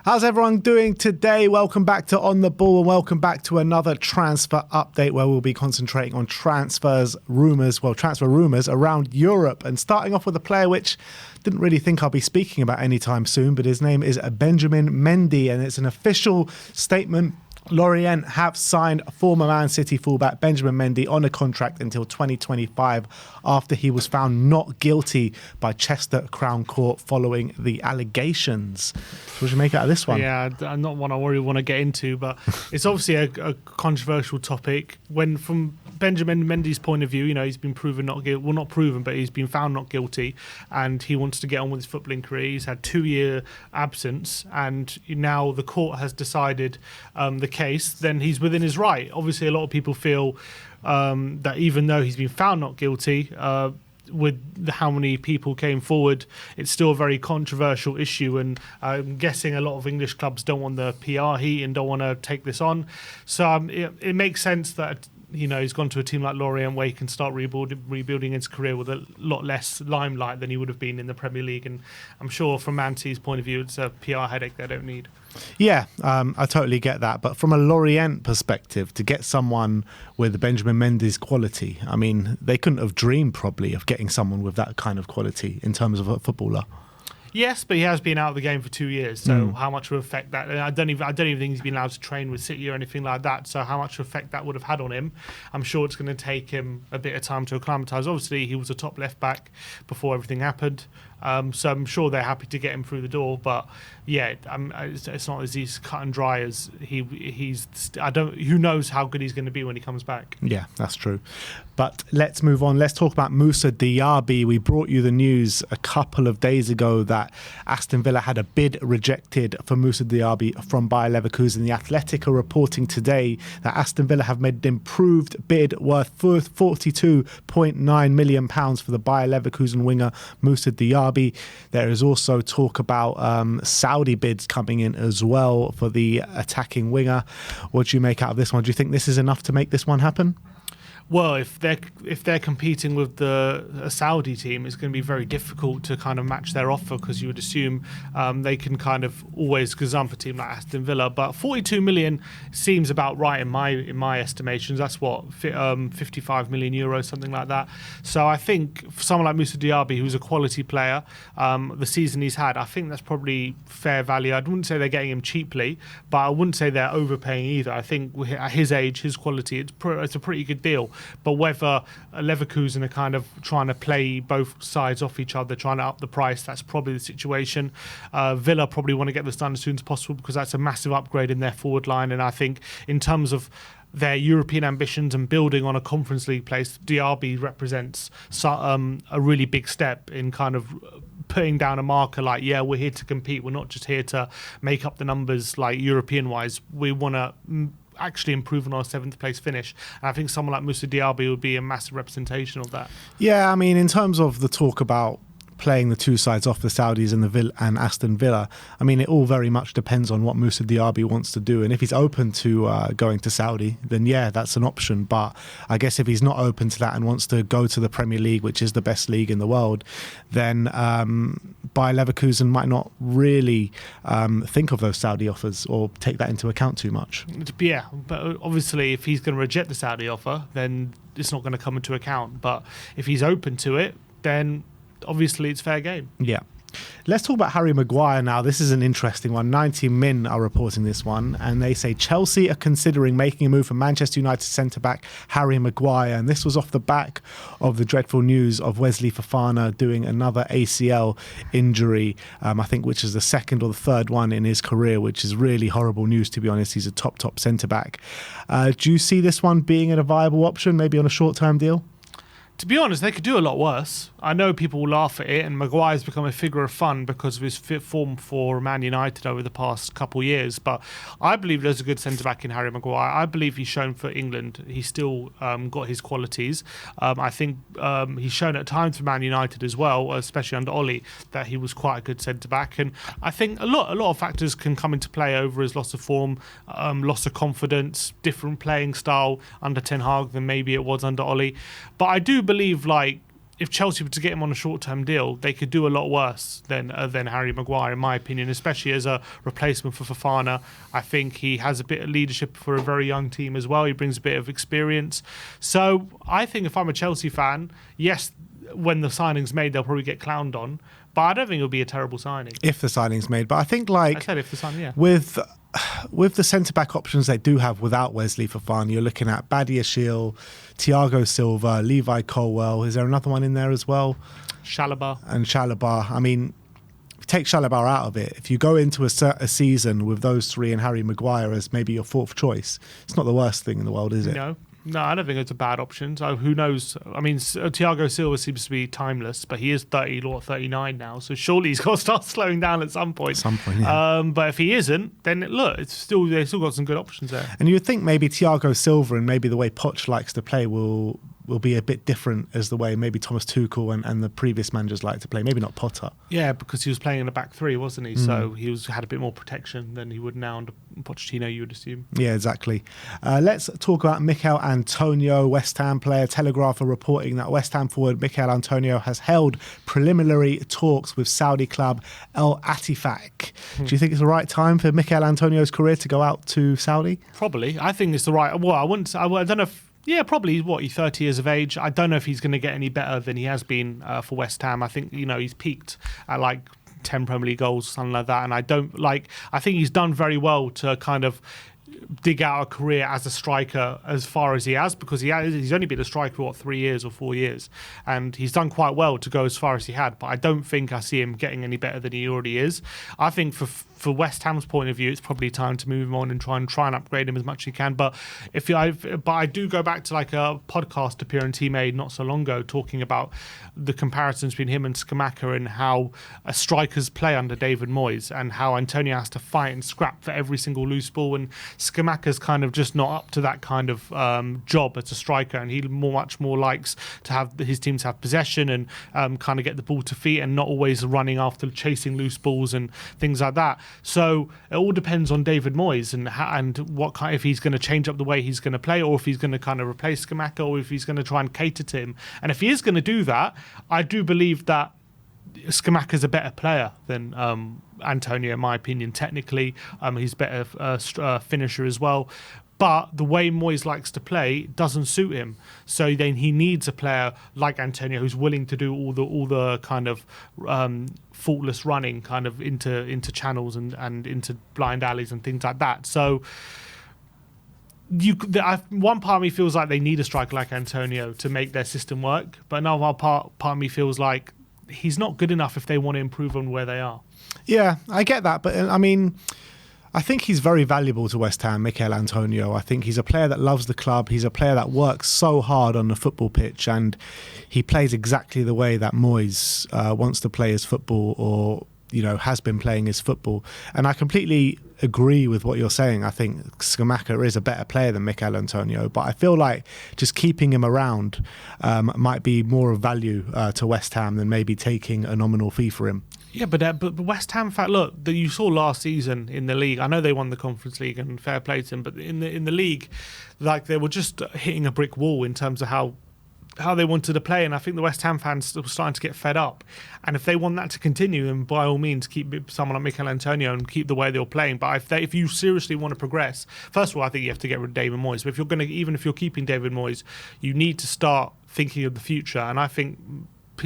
How's everyone doing today? Welcome back to On The Ball and welcome back to another transfer update where we'll be concentrating on transfer rumours around Europe. And starting off with a player which didn't really think I'll be speaking about anytime soon, but his name is Benjamin Mendy, and it's an official statement. Lorient have signed former Man City fullback Benjamin Mendy on a contract until 2025 after he was found not guilty by Chester Crown Court following the allegations. What do you make out of this one? Yeah, not one I really want to get into, but it's obviously a controversial topic. When from Benjamin Mendy's point of view, you know, he's been proven not guilty. Well, not proven, but he's been found not guilty, and he wants to get on with his footballing career. He's had 2-year absence, and now the court has decided the case. Then he's within his right. Obviously, a lot of people feel that even though he's been found not guilty, with how many people came forward, it's still a very controversial issue, and I'm guessing a lot of English clubs don't want the PR heat and don't want to take this on. So it makes sense that, you know, he's gone to a team like Lorient where he can start rebuilding his career with a lot less limelight than he would have been in the Premier League. And I'm sure from Man City's point of view, it's a PR headache they don't need. Yeah, I totally get that. But from a Lorient perspective, to get someone with Benjamin Mendy's quality, I mean, they couldn't have dreamed probably of getting someone with that kind of quality in terms of a footballer. Yes, but he has been out of the game for 2 years, so how much will affect that? And I don't even think he's been allowed to train with City or anything like that, so how much effect that would have had on him? I'm sure it's going to take him a bit of time to acclimatise. Obviously, he was a top left back before everything happened, so I'm sure they're happy to get him through the door. But yeah, it's not as easy cut and dry as he's. Who knows how good he's going to be when he comes back? Yeah, that's true. But let's move on. Let's talk about Moussa Diaby. We brought you the news a couple of days ago that Aston Villa had a bid rejected for Moussa Diaby from Bayer Leverkusen. The Atlético reporting today that Aston Villa have made an improved bid worth £42.9 million for the Bayer Leverkusen winger Moussa Diaby. There is also talk about Saudi bids coming in as well for the attacking winger. What do you make out of this one? Do you think this is enough to make this one happen? Well, if they're competing with a Saudi team, it's going to be very difficult to kind of match their offer, because you would assume they can kind of always gazump a team like Aston Villa. But 42 million seems about right in my estimations. That's what 55 million euros, something like that. So I think for someone like Moussa Diaby, who's a quality player, the season he's had, I think that's probably fair value. I wouldn't say they're getting him cheaply, but I wouldn't say they're overpaying either. I think at his age, his quality, it's a pretty good deal. But whether Leverkusen are kind of trying to play both sides off each other, trying to up the price, that's probably the situation. Villa probably want to get this done as soon as possible, because that's a massive upgrade in their forward line. And I think in terms of their European ambitions and building on a Conference League place, Diaby represents a really big step in kind of putting down a marker like, yeah, we're here to compete. We're not just here to make up the numbers like European-wise. We want to actually improving our 7th place finish. And I think someone like Moussa Diaby would be a massive representation of that. Yeah, I mean, in terms of the talk about playing the two sides off, the Saudis and Aston Villa, I mean, it all very much depends on what Moussa Diaby wants to do. And if he's open to going to Saudi, then yeah, that's an option. But I guess if he's not open to that and wants to go to the Premier League, which is the best league in the world, then Bayer Leverkusen might not really think of those Saudi offers or take that into account too much. Yeah, but obviously if he's going to reject the Saudi offer, then it's not going to come into account. But if he's open to it, then obviously it's fair game. Yeah. Let's talk about Harry Maguire now. This is an interesting one. 90 Min are reporting this one, and they say Chelsea are considering making a move for Manchester United centre-back Harry Maguire. And this was off the back of the dreadful news of Wesley Fofana doing another ACL injury, I think, which is the second or the third one in his career, which is really horrible news, to be honest. He's a top centre-back. Do you see this one being a viable option, maybe on a short-term deal? To be honest, they could do a lot worse. I know people will laugh at it, and Maguire's become a figure of fun because of his fit form for Man United over the past couple of years. But I believe there's a good centre-back in Harry Maguire. I believe he's shown for England. He's still got his qualities. I think he's shown at times for Man United as well, especially under Ollie, that he was quite a good centre-back. And I think a lot of factors can come into play over his loss of form, loss of confidence, different playing style under Ten Hag than maybe it was under Ollie. But I do believe, like, if Chelsea were to get him on a short-term deal, they could do a lot worse than Harry Maguire, in my opinion, especially as a replacement for Fofana. I think he has a bit of leadership for a very young team as well. He brings a bit of experience. So I think if I'm a Chelsea fan, yes, when the signing's made, they'll probably get clowned on, but I don't think it'll be a terrible signing. If the signing's made. But I think, like, I said if the signing, yeah. With the centre-back options they do have without Wesley Fofana, you're looking at Badiashile, Thiago Silva, Levi Colwell. Is there another one in there as well? Chalobah. And Chalobah. I mean, take Chalobah out of it. If you go into a season with those three and Harry Maguire as maybe your fourth choice, it's not the worst thing in the world, is it? No, I don't think it's a bad option. So who knows? I mean, Thiago Silva seems to be timeless, but he is 30 or 39 now, so surely he's got to start slowing down at some point. Yeah. But if he isn't, then look, they've still got some good options there. And you would think maybe Thiago Silva and maybe the way Poch likes to play will be a bit different as the way maybe Thomas Tuchel and the previous managers like to play. Maybe not Potter. Yeah, because he was playing in a back three, wasn't he? So he had a bit more protection than he would now under Pochettino, you would assume. Yeah, exactly. Let's talk about Michail Antonio, West Ham player. Telegraph are reporting that West Ham forward Michail Antonio has held preliminary talks with Saudi club El Ettifaq. Do you think it's the right time for Michail Antonio's career to go out to Saudi? Probably. I think it's the right... Well, I don't know if... Yeah, probably. He's 30 years of age. I don't know if he's going to get any better than he has been for West Ham. I think, he's peaked at like 10 Premier League goals, something like that. And I think he's done very well to kind of dig out a career as a striker as far as he has, because he's only been a striker for 3 years or 4 years, and he's done quite well to go as far as he had, but I don't think I see him getting any better than he already is. I think for West Ham's point of view, it's probably time to move him on and try and upgrade him as much as you can. But I do go back to like a podcast appearance he made not so long ago, talking about the comparisons between him and Scamacca and how strikers play under David Moyes, and how Antonio has to fight and scrap for every single loose ball, and Scamacca's kind of just not up to that kind of job as a striker, and he much more likes to have his teams have possession and kind of get the ball to feet and not always running after chasing loose balls and things like that. So it all depends on David Moyes and what kind, if he's going to change up the way he's going to play, or if he's going to kind of replace Scamacca, or if he's going to try and cater to him. And if he is going to do that, I do believe that Scamacca's a better player than Antonio, in my opinion. Technically, he's a better finisher as well. But the way Moyes likes to play doesn't suit him. So then he needs a player like Antonio who's willing to do all the kind of faultless running kind of into channels and into blind alleys and things like that. So one part of me feels like they need a striker like Antonio to make their system work, but another part of me feels like he's not good enough if they want to improve on where they are. Yeah, I get that, but I mean, I think he's very valuable to West Ham, Michail Antonio. I think he's a player that loves the club. He's a player that works so hard on the football pitch, and he plays exactly the way that Moyes wants to play his football, or has been playing his football. And I completely agree with what you're saying. I think Scamacca is a better player than Michail Antonio, but I feel like just keeping him around might be more of value to West Ham than maybe taking a nominal fee for him. Yeah, but West Ham, look, that you saw last season in the league. I know they won the Conference League, and fair play to them, but in the league, like, they were just hitting a brick wall in terms of how they wanted to play, and I think the West Ham fans were starting to get fed up. And if they want that to continue, then by all means keep someone like Michail Antonio and keep the way they were playing. But if you seriously want to progress, first of all, I think you have to get rid of David Moyes. But even if you're keeping David Moyes, you need to start thinking of the future. And I think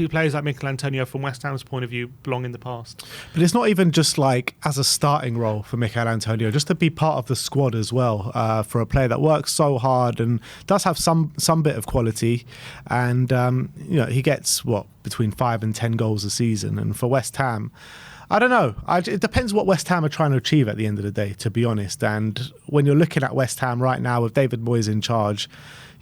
players like Michail Antonio, from West Ham's point of view, belong in the past. But it's not even just like as a starting role for Michail Antonio, just to be part of the squad as well, for a player that works so hard and does have some bit of quality. And he gets between 5 and 10 goals a season. And for West Ham, I don't know. It depends what West Ham are trying to achieve at the end of the day, to be honest. And when you're looking at West Ham right now with David Moyes in charge,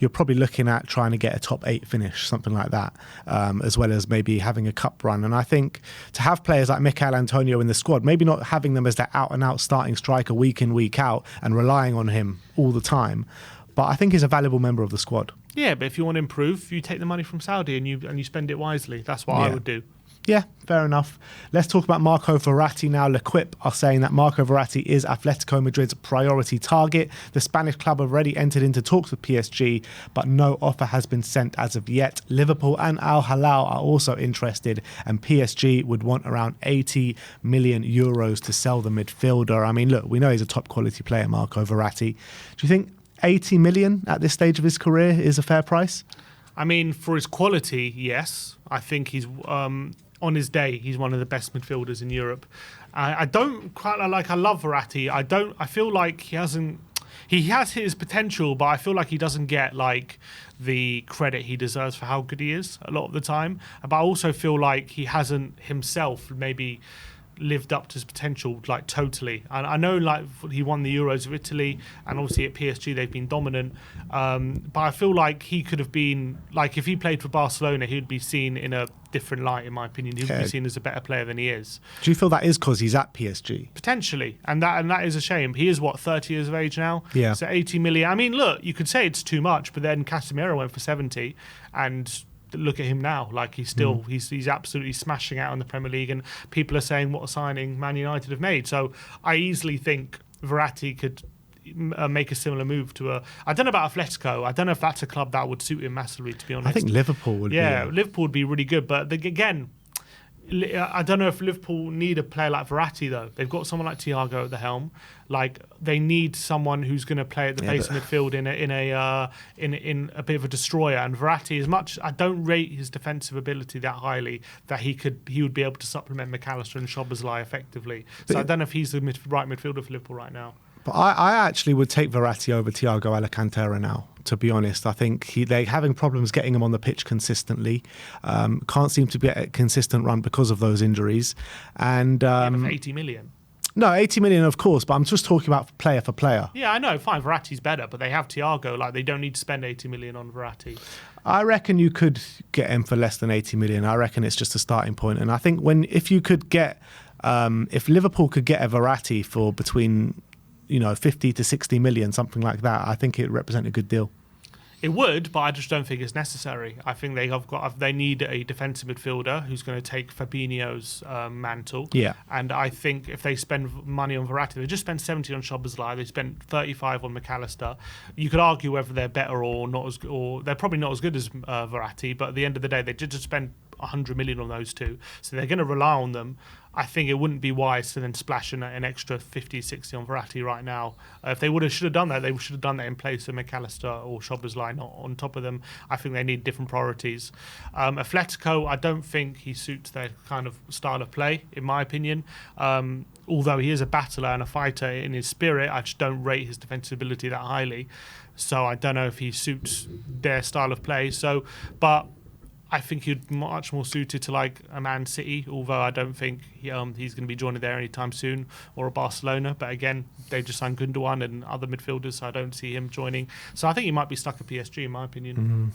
you're probably looking at trying to get a top 8 finish, something like that, as well as maybe having a cup run. And I think to have players like Michail Antonio in the squad, maybe not having them as that out-and-out starting striker week in, week out and relying on him all the time, but I think he's a valuable member of the squad. Yeah, but if you want to improve, you take the money from Saudi and you spend it wisely. That's what I would do. Yeah, fair enough. Let's talk about Marco Verratti now. L'Equipe are saying that Marco Verratti is Atletico Madrid's priority target. The Spanish club have already entered into talks with PSG, but no offer has been sent as of yet. Liverpool and Al Hilal are also interested, and PSG would want around 80 million euros to sell the midfielder. I mean, look, we know he's a top quality player, Marco Verratti. Do you think 80 million at this stage of his career is a fair price? I mean, for his quality, yes. I think he's on his day, he's one of the best midfielders in Europe. I don't quite like. I love Verratti. I feel like he has his potential, but I feel like he doesn't get like the credit he deserves for how good he is a lot of the time. But I also feel like he hasn't himself maybe lived up to his potential like totally. And I know like he won the Euros of Italy, and obviously at PSG they've been dominant, but I feel like he could have been, like, if he played for Barcelona, he would be seen in a different light, in my opinion. He would be seen as a better player than he is. Do you feel that is because he's at PSG? Potentially, and that is a shame. He is, what, 30 years of age now? Yeah. So 80 million. I mean, look, you could say it's too much, but then Casemiro went for 70, and look at him now. Like, he's still he's absolutely smashing out in the Premier League, and people are saying what a signing Man United have made. So I easily think Verratti could make a similar move to I don't know about Atletico. I don't know if that's a club that would suit him massively, to be honest. I think Liverpool would. Yeah, Liverpool would be really good, but again, I don't know if Liverpool need a player like Verratti though. They've got someone like Thiago at the helm. Like, they need someone who's going to play at the base of midfield in a bit of a destroyer. And Verratti, as much, I don't rate his defensive ability that highly, that he would be able to supplement McAllister and Szoboszlai effectively. So I don't know if he's the right midfielder for Liverpool right now. But I actually would take Verratti over Thiago Alcantara now, to be honest. I think they're having problems getting him on the pitch consistently. Can't seem to get a consistent run because of those injuries. And for 80 million. No, 80 million, of course, but I'm just talking about player for player. Yeah, I know, fine, Verratti's better, but they have Thiago. Like, they don't need to spend 80 million on Verratti. I reckon you could get him for less than 80 million. I reckon it's just a starting point. And I think if Liverpool could get a Verratti for between 50 to 60 million, something like that, I think it would represent a good deal. It would, but I just don't think it's necessary. I think they need a defensive midfielder who's going to take Fabinho's mantle. Yeah. And I think if they spend money on Verratti, they just spent 70 on Szoboszlai, they spent 35 on McAllister. You could argue whether they're better or not, or they're probably not as good as Verratti, but at the end of the day, they did just spend 100 million on those two, so they're going to rely on them. I think it wouldn't be wise to then splash an extra 50, 60 on Verratti right now. If they should have done that, they should have done that in place of McAllister or Szoboszlai, not on top of them. I think they need different priorities. Atletico, I don't think he suits their kind of style of play, in my opinion. Although he is a battler and a fighter in his spirit, I just don't rate his defensive ability that highly. So I don't know if he suits their style of play. But I think he'd much more suited to like a Man City, although I don't think he's going to be joining there anytime soon, or a Barcelona. But again, they just signed Gundogan and other midfielders, so I don't see him joining. So I think he might be stuck at PSG, in my opinion. Mm-hmm.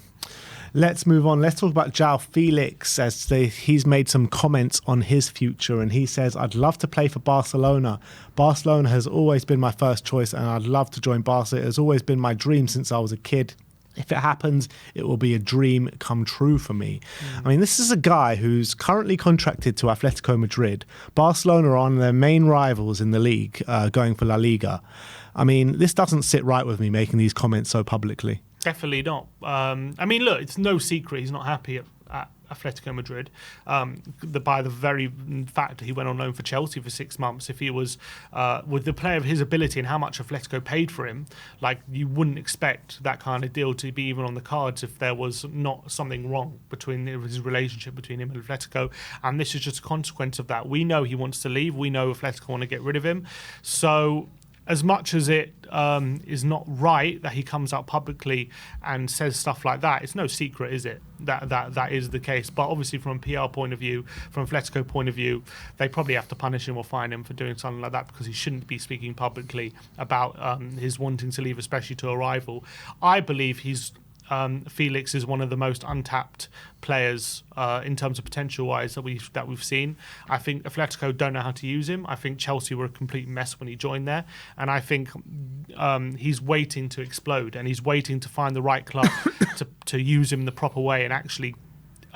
Let's move on. Let's talk about João Félix, as he's made some comments on his future, and he says, "I'd love to play for Barcelona. Barcelona has always been my first choice, and I'd love to join Barca. It has always been my dream since I was a kid. If it happens, it will be a dream come true for me." I mean, this is a guy who's currently contracted to Atlético Madrid. Barcelona are on their main rivals in the league, going for La Liga. I mean, this doesn't sit right with me, making these comments so publicly. Definitely not. I mean, look, it's no secret he's not happy at Atlético Madrid. By the very fact that he went on loan for Chelsea for 6 months, if he was with the player of his ability and how much Atletico paid for him, like, you wouldn't expect that kind of deal to be even on the cards if there was not something wrong between his relationship between him and Atletico. And this is just a consequence of that. We know he wants to leave. We know Atletico want to get rid of him. So as much as it is not right that he comes out publicly and says stuff like that, it's no secret, is it, that is the case. But obviously from a PR point of view, from Atletico point of view, they probably have to punish him or fine him for doing something like that, because he shouldn't be speaking publicly about his wanting to leave, especially to a rival. I believe Félix is one of the most untapped players in terms of potential-wise that we've seen. I think Atletico don't know how to use him. I think Chelsea were a complete mess when he joined there, and I think he's waiting to explode, and he's waiting to find the right club to use him the proper way and actually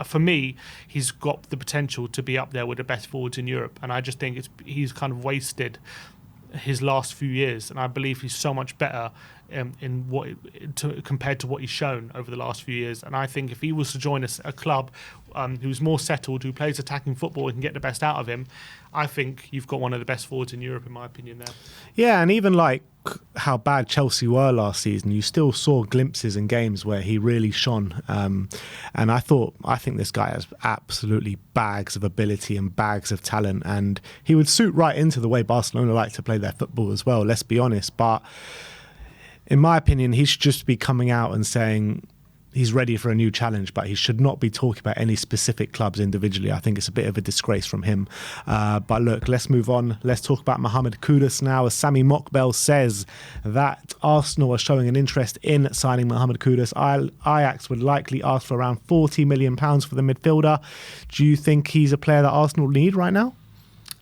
for me, he's got the potential to be up there with the best forwards in Europe, and I just think he's kind of wasted his last few years, and I believe he's so much better compared to what he's shown over the last few years. And I think if he was to join a club who's more settled, who plays attacking football and can get the best out of him, I think you've got one of the best forwards in Europe, in my opinion, there. Yeah, and even like how bad Chelsea were last season, you still saw glimpses in games where he really shone. And I think this guy has absolutely bags of ability and bags of talent, and he would suit right into the way Barcelona like to play their football as well, let's be honest. But in my opinion, he should just be coming out and saying he's ready for a new challenge, but he should not be talking about any specific clubs individually. I think it's a bit of a disgrace from him. But look, let's move on. Let's talk about Mohammed Kudus now, as Sami Mokbel says that Arsenal are showing an interest in signing Mohammed Kudus. Ajax would likely ask for around £40 million for the midfielder. Do you think he's a player that Arsenal need right now?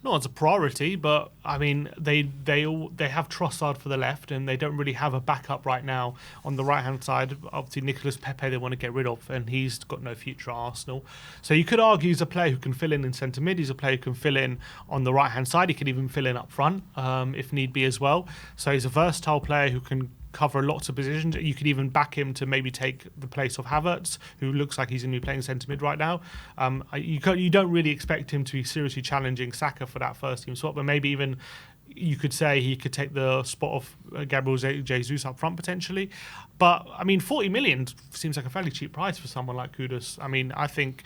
Not as a priority, but I mean, they have Trossard for the left, and they don't really have a backup right now on the right-hand side. Obviously, Nicolas Pepe they want to get rid of, and he's got no future at Arsenal. So you could argue he's a player who can fill in centre mid. He's a player who can fill in on the right-hand side. He can even fill in up front if need be as well. So he's a versatile player who can cover lots of positions. You could even back him to maybe take the place of Havertz, who looks like he's going to be playing centre mid right now. You don't really expect him to be seriously challenging Saka for that first team spot, but maybe even you could say he could take the spot of Gabriel Jesus up front potentially. But I mean, 40 million seems like a fairly cheap price for someone like Kudus. I mean, I think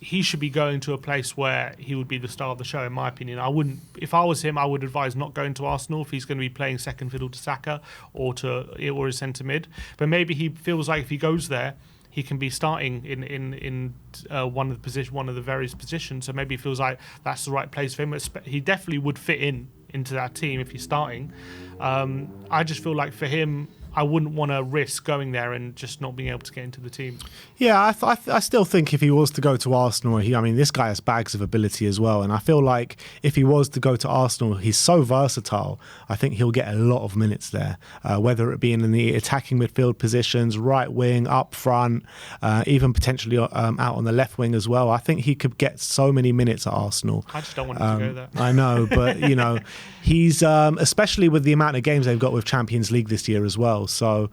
he should be going to a place where he would be the star of the show, in my opinion. If I was him, I would advise not going to Arsenal if he's going to be playing second fiddle to Saka or his centre mid. But maybe he feels like if he goes there, he can be starting in one of the various positions. So maybe he feels like that's the right place for him. He definitely would fit into that team if he's starting. I just feel like for him, I wouldn't want to risk going there and just not being able to get into the team. Yeah, I still think if he was to go to Arsenal, this guy has bags of ability as well. And I feel like if he was to go to Arsenal, he's so versatile. I think he'll get a lot of minutes there, whether it be in the attacking midfield positions, right wing, up front, even potentially out on the left wing as well. I think he could get so many minutes at Arsenal. I just don't want him to go there. I know, but, he's, especially with the amount of games they've got with Champions League this year as well. So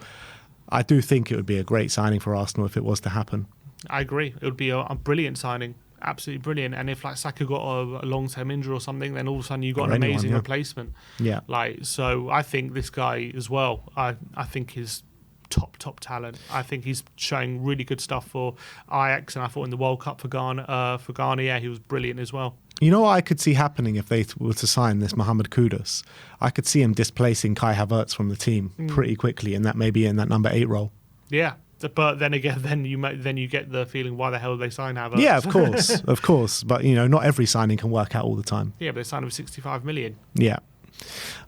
I do think it would be a great signing for Arsenal if it was to happen. I agree. It would be a brilliant signing. Absolutely brilliant. And if like Saka got a long-term injury or something, then all of a sudden you've got an amazing replacement. Yeah. So I think this guy as well, I think he's top talent. I think he's showing really good stuff for Ajax, and I thought in the World Cup for Ghana, yeah, he was brilliant as well. You know what I could see happening if they were to sign this Mohammed Kudus? I could see him displacing Kai Havertz from the team pretty quickly, and that maybe in that number 8 role. Yeah, but then again, then you get the feeling, why the hell did they sign Havertz? Yeah, of course. But not every signing can work out all the time. Yeah, but they signed him for 65 million. Yeah.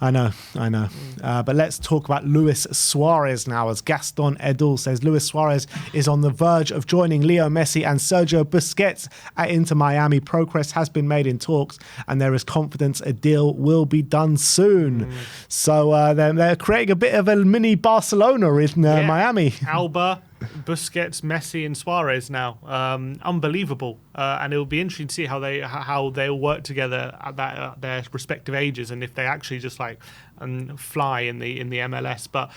I know. But let's talk about Luis Suarez now, as Gaston Edul says Luis Suarez is on the verge of joining Leo Messi and Sergio Busquets at Inter Miami. Progress has been made in talks, and there is confidence a deal will be done soon. So they're creating a bit of a mini Barcelona in Miami. Alba, Busquets, Messi and Suarez now. Unbelievable. And it'll be interesting to see how they'll work together at their respective ages, and if they actually just fly in the MLS. But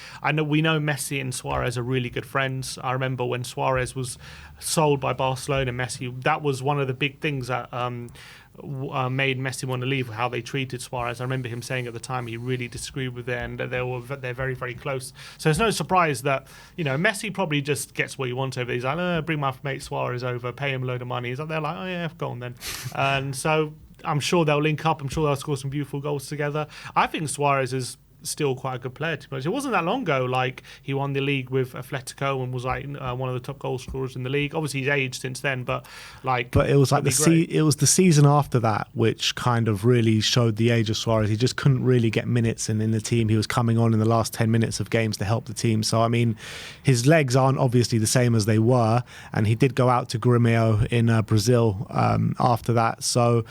we know Messi and Suarez are really good friends. I remember when Suarez was sold by Barcelona, Messi, that was one of the big things that made Messi want to leave, how they treated Suarez. I remember him saying at the time he really disagreed with it, and they're very, very close. So it's no surprise that Messi probably just gets what he wants over. He's like, bring my mate Suarez over, pay him a load of money. They're like, oh yeah, go on then. And so I'm sure they'll link up. I'm sure they'll score some beautiful goals together. I think Suarez is still quite a good player, to be honest. It wasn't that long ago he won the league with Atlético and was one of the top goal scorers in the league. Obviously he's aged since then, but it was it was the season after that which kind of really showed the age of Suarez. He just couldn't really get minutes, and in the team he was coming on in the last 10 minutes of games to help the team. So his legs aren't obviously the same as they were, and he did go out to Grêmio in Brazil after that. So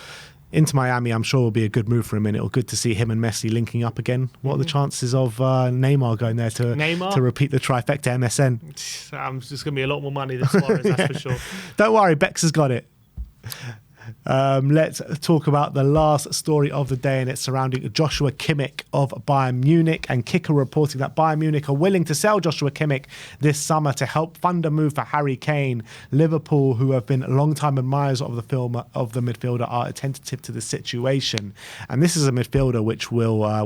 into Miami, I'm sure will be a good move for him, and it'll good to see him and Messi linking up again. What are the chances of Neymar going there to repeat the trifecta MSN? It's just going to be a lot more money than Suarez, that's for sure. Don't worry, Bex has got it. Let's talk about the last story of the day, and it's surrounding Joshua Kimmich of Bayern Munich, and Kicker reporting that Bayern Munich are willing to sell Joshua Kimmich this summer to help fund a move for Harry Kane. Liverpool, who have been long-time admirers of the midfielder, are attentive to the situation, and this is a midfielder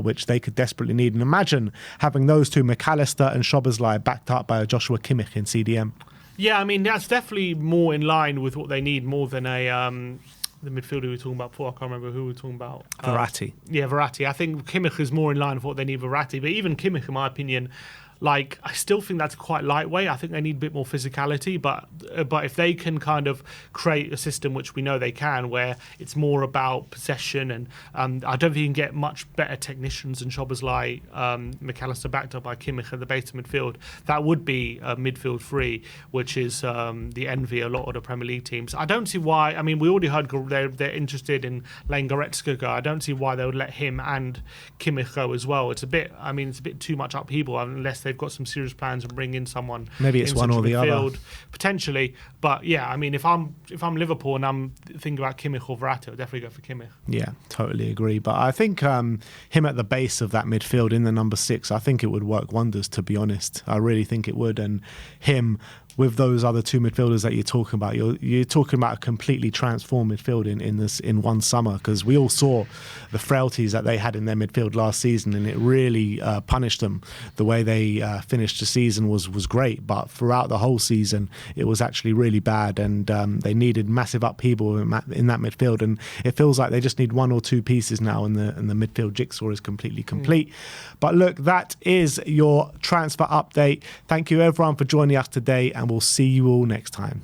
which they could desperately need. And imagine having those two, McAllister and Szoboszlai, backed up by Joshua Kimmich in CDM. Yeah, I mean, that's definitely more in line with what they need, more than the midfielder we were talking about before. I can't remember who we were talking about. Verratti. Yeah, Verratti. I think Kimmich is more in line with what they need Verratti. But even Kimmich, in my opinion, like, I still think that's quite lightweight. I think they need a bit more physicality, but if they can kind of create a system, which we know they can, where it's more about possession, and I don't think you can get much better technicians than Szoboszlai, McAllister backed up by Kimmich at the base of midfield. That would be midfield free, which is the envy of a lot of the Premier League teams. I don't see why. I mean, we already heard they're interested in letting Goretzka go. I don't see why they would let him and Kimmich go as well. It's a bit too much upheaval unless they've got some serious plans and bring in someone. Maybe it's one or the other, potentially. But yeah, I mean, if I'm Liverpool and I'm thinking about Kimmich or Verratti, I'll definitely go for Kimmich. Yeah, totally agree. But I think him at the base of that midfield in the number 6, I think it would work wonders, to be honest. I really think it would. And him with those other two midfielders that you're talking about, you're talking about a completely transformed midfield in one summer, because we all saw the frailties that they had in their midfield last season, and it really punished them. The way they finished the season was great, but throughout the whole season it was actually really bad, and they needed massive upheaval in that midfield, and it feels like they just need one or two pieces now, and the midfield jigsaw is completely complete. But look, that is your transfer update. Thank you everyone for joining us today, and we'll see you all next time.